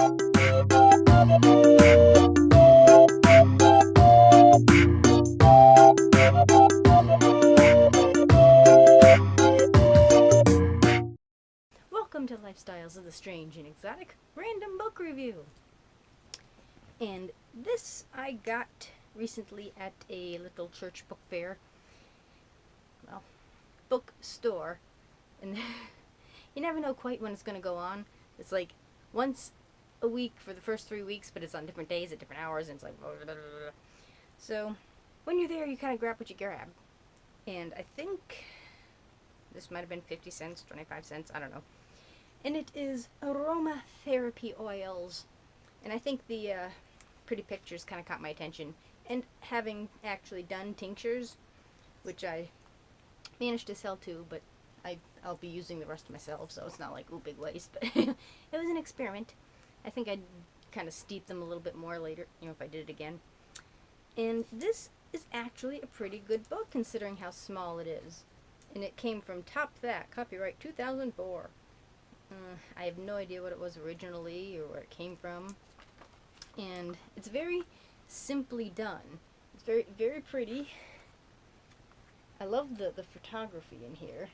Welcome to Lifestyles of the Strange and Exotic Random Book Review. And this I got recently at a little church book fair. Well, bookstore. And you never know quite when it's going to go on. It's like once a week for the first 3 weeks, but it's on different days at different hours, and it's like blah, blah, blah, blah. So when you're there, you kind of grab what you grab. And I think this might have been 50 cents, 25 cents, I don't know. And it is Aromathearpy oils. And I think the pretty pictures kind of caught my attention. And having actually done tinctures, which I managed to sell too, but I'll be using the rest myself, so it's not like, ooh, big waste. But it was an experiment. I think I'd kind of steep them a little bit more later, if I did it again. And this is actually a pretty good book, considering how small it is. And it came from Top That, copyright 2004. I have no idea what it was originally or where it came from. And it's very simply done. It's very, very pretty. I love the photography in here.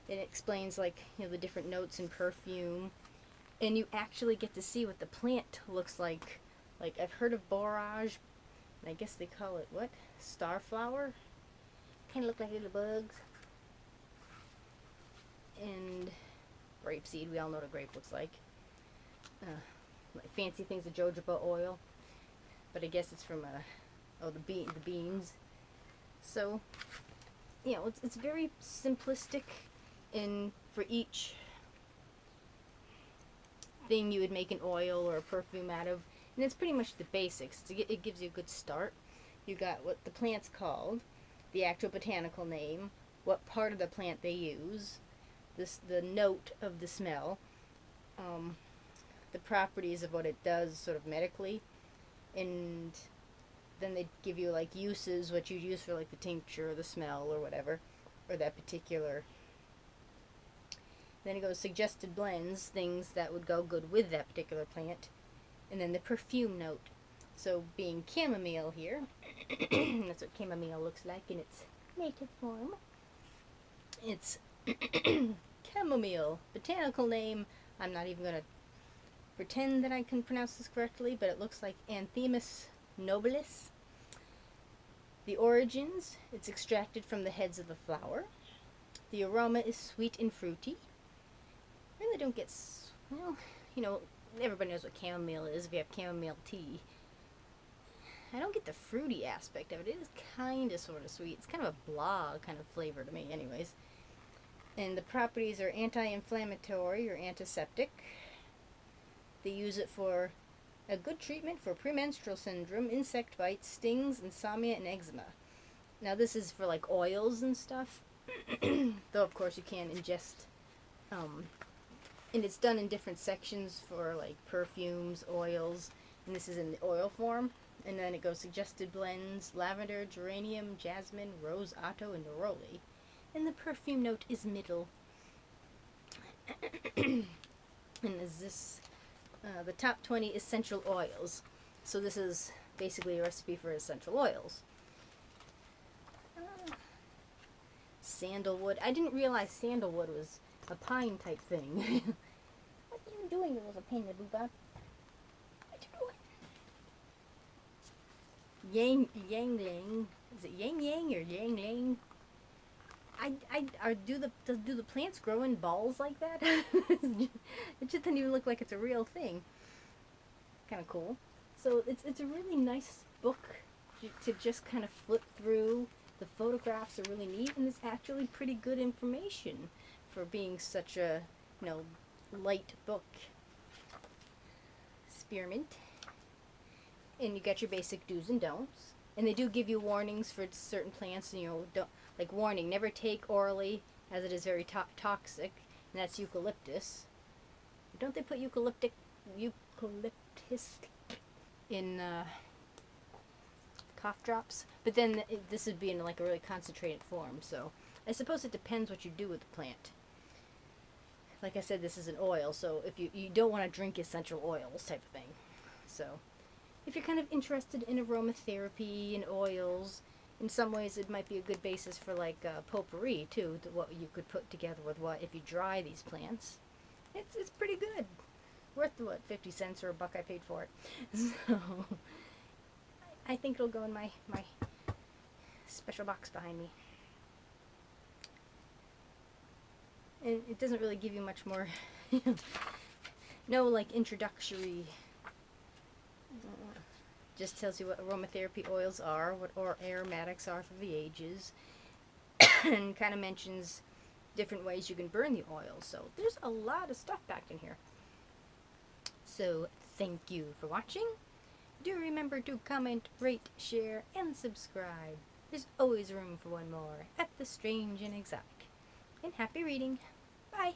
It explains, like, the different notes in perfume. And you actually get to see what the plant looks like. Like, I've heard of borage, and I guess they call it, what? Starflower? Kind of look like little bugs. And grapeseed, we all know what a grape looks like. Like fancy things, the jojoba oil. But I guess it's from, the beans. So, it's very simplistic. And for each thing you would make an oil or a perfume out of. And it's pretty much the basics. It gives you a good start. You got what the plant's called, the actual botanical name, what part of the plant they use, the note of the smell, the properties of what it does sort of medically, and then they give you like uses, what you use for like the tincture or the smell or whatever, or that particular. Then it goes suggested blends, things that would go good with that particular plant, and then the perfume note. So being chamomile here, that's what chamomile looks like in its native form. It's chamomile, botanical name. I'm not even going to pretend that I can pronounce this correctly, but it looks like Anthemis nobilis. The origins, it's extracted from the heads of the flower. The aroma is sweet and fruity. Really don't get, well, everybody knows what chamomile is if you have chamomile tea. I don't get the fruity aspect of it. It is kind of sort of sweet. It's kind of a blah kind of flavor to me anyways. And the properties are anti-inflammatory or antiseptic. They use it for a good treatment for premenstrual syndrome, insect bites, stings, insomnia, and eczema. Now this is for like oils and stuff. Though of course you can ingest, and it's done in different sections for like perfumes, oils, and this is in the oil form. And then it goes suggested blends, lavender, geranium, jasmine, rose otto, and neroli. And the perfume note is middle. And is this the top 20 essential oils. So this is basically a recipe for essential oils. Sandalwood. I didn't realize sandalwood was a pine type thing. What are you doing, little pain in the boob? What you doing? Yangling. Is it yang yang or yang lang? Do the plants grow in balls like that? It just doesn't even look like it's a real thing. Kind of cool. So it's a really nice book to just kind of flip through. The photographs are really neat, and it's actually pretty good information for being such a light book. Spearmint. And you got your basic do's and don'ts. And they do give you warnings for certain plants. Don't, like, warning, never take orally, as it is very toxic. And that's eucalyptus. Don't they put eucalyptus in cough drops? But then this would be in like a really concentrated form. So I suppose it depends what you do with the plant. like I said, this is an oil, so if you don't want to drink essential oils type of thing. So if you're kind of interested in aromatherapy and oils, in some ways it might be a good basis for like potpourri too, what you could put together with what if you dry these plants. It's pretty good. Worth the, what, 50 cents or a buck I paid for it. So I think it'll go in my special box behind me. And it doesn't really give you much more, no like introductory, just tells you what aromatherapy oils are, what aromatics are for the ages, and kind of mentions different ways you can burn the oil. So there's a lot of stuff packed in here. So thank you for watching. Do remember to comment, rate, share, and subscribe. There's always room for one more at the Strange and Exotic. And happy reading. Bye.